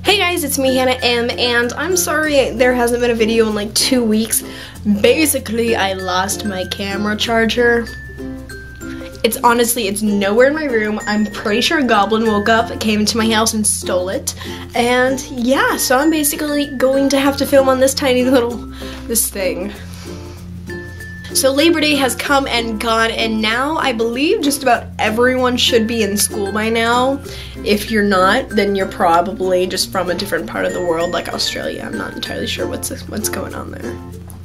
Hey guys, it's me, Hannah M, and I'm sorry there hasn't been a video in like 2 weeks. Basically, I lost my camera charger. It's nowhere in my room. I'm pretty sure a goblin woke up, came into my house and stole it. And yeah, so I'm basically going to have to film on this tiny little, this thing. So Labor Day has come and gone, and now I believe just about everyone should be in school by now. If you're not, then you're probably just from a different part of the world, like Australia. I'm not entirely sure what's going on there.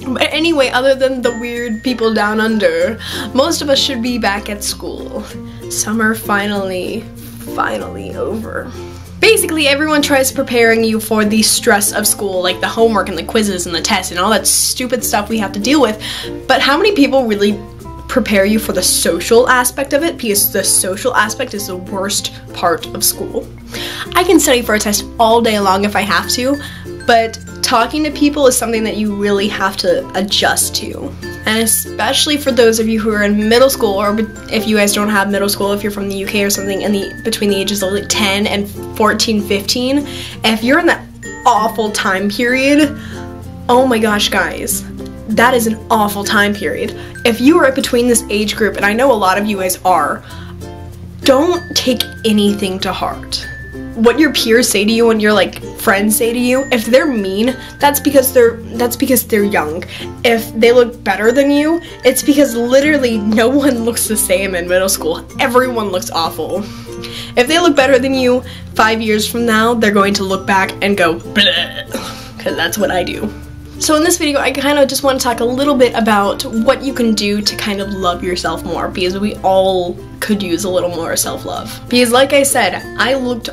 But anyway, other than the weird people down under, most of us should be back at school. Summer finally over. Basically, everyone tries preparing you for the stress of school, like the homework and the quizzes and the tests and all that stupid stuff we have to deal with. But how many people really prepare you for the social aspect of it? Because the social aspect is the worst part of school. I can study for a test all day long if I have to, but talking to people is something that you really have to adjust to. And especially for those of you who are in middle school, or if you guys don't have middle school, if you're from the UK or something, between the ages of like 10 and 14, 15, if you're in that awful time period, oh my gosh guys, that is an awful time period. If you are between this age group, and I know a lot of you guys are, don't take anything to heart. What your peers say to you and your like friends say to you, if they're mean, that's because they're young. If they look better than you, it's because literally no one looks the same in middle school. Everyone looks awful. If they look better than you 5 years from now, they're going to look back and go bleh, because that's what I do. So in this video, I kind of just want to talk a little bit about what you can do to kind of love yourself more, because we all could use a little more self-love. Because like I said, I looked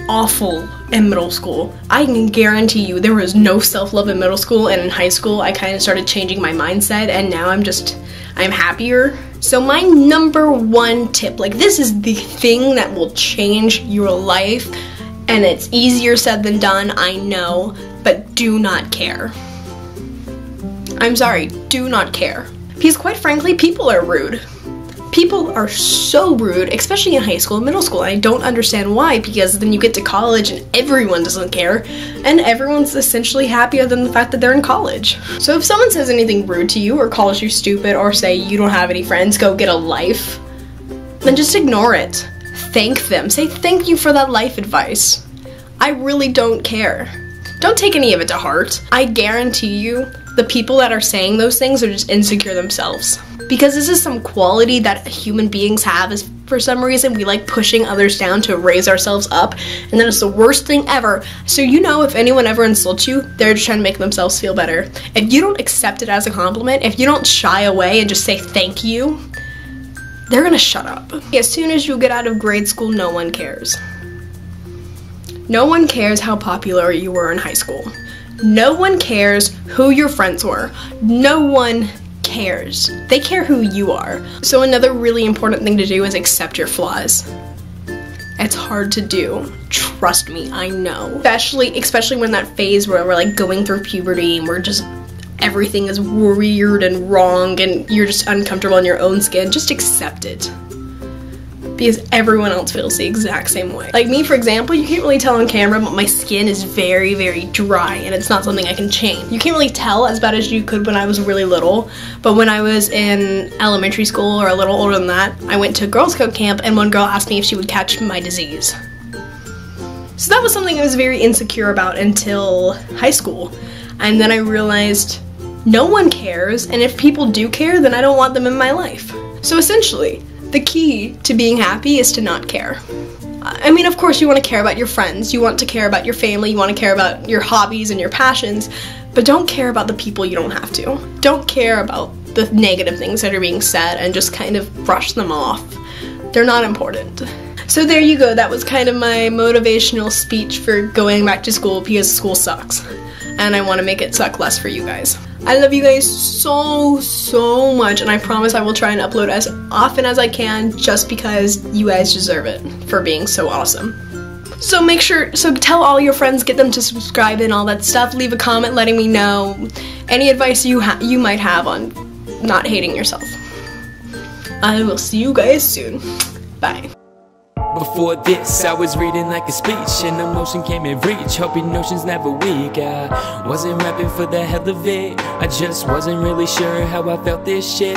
awful in middle school. I can guarantee you there was no self-love in middle school, and in high school I kind of started changing my mindset, and now I'm happier. So my number one tip, like this is the thing that will change your life, and it's easier said than done, I know, but do not care. I'm sorry, do not care. Because quite frankly, people are rude. People are so rude, especially in high school and middle school. I don't understand why, because then you get to college and everyone doesn't care, and everyone's essentially happier than the fact that they're in college. So if someone says anything rude to you, or calls you stupid, or say you don't have any friends, go get a life, then just ignore it. Thank them. Say thank you for that life advice. I really don't care. Don't take any of it to heart. I guarantee you, the people that are saying those things are just insecure themselves. Because this is some quality that human beings have, is for some reason we like pushing others down to raise ourselves up, and then it's the worst thing ever. So you know, if anyone ever insults you, they're just trying to make themselves feel better. If you don't accept it as a compliment, if you don't shy away and just say thank you, they're gonna shut up. As soon as you get out of grade school, no one cares. No one cares how popular you were in high school. No one cares who your friends were. No one cares. They care who you are. So another really important thing to do is accept your flaws. It's hard to do. Trust me, I know. Especially when that phase where we're like going through puberty and everything is weird and wrong and you're just uncomfortable in your own skin. Just accept it. Because everyone else feels the exact same way. Like me, for example, you can't really tell on camera, but my skin is very, very dry, and it's not something I can change. You can't really tell as bad as you could when I was really little, but when I was in elementary school, or a little older than that, I went to Girl Scout camp, and one girl asked me if she would catch my disease. So that was something I was very insecure about until high school, and then I realized no one cares, and if people do care, then I don't want them in my life. So essentially, the key to being happy is to not care. I mean, of course you want to care about your friends, you want to care about your family, you want to care about your hobbies and your passions, but don't care about the people you don't have to. Don't care about the negative things that are being said and just kind of brush them off. They're not important. So there you go, that was kind of my motivational speech for going back to school, because school sucks. And I want to make it suck less for you guys. I love you guys so much, and I promise I will try and upload as often as I can, just because you guys deserve it for being so awesome. So tell all your friends, get them to subscribe and all that stuff. Leave a comment letting me know any advice you might have on not hating yourself. I will see you guys soon. Bye. Before this, I was reading like a speech, and emotion came in reach, hoping notions never weak. I wasn't rapping for the hell of it, I just wasn't really sure how I felt this shit.